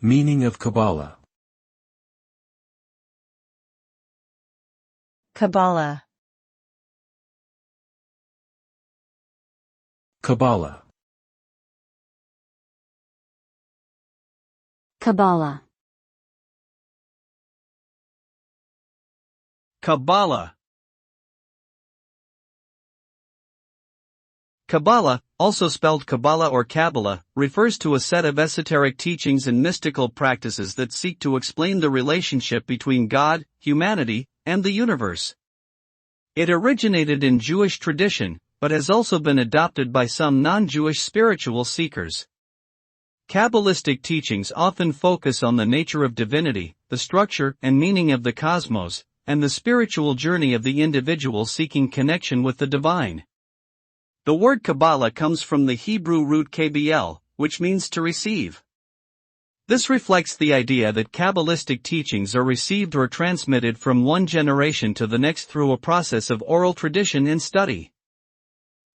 Meaning of Kabbalah. Kabbalah. Kabbalah. Kabbalah. Kabbalah. Kabbalah, also spelled Kabbalah or Kabbalah, refers to a set of esoteric teachings and mystical practices that seek to explain the relationship between God, humanity, and the universe. It originated in Jewish tradition, but has also been adopted by some non-Jewish spiritual seekers. Kabbalistic teachings often focus on the nature of divinity, the structure and meaning of the cosmos, and the spiritual journey of the individual seeking connection with the divine. The word Kabbalah comes from the Hebrew root KBL, which means to receive. This reflects the idea that Kabbalistic teachings are received or transmitted from one generation to the next through a process of oral tradition and study.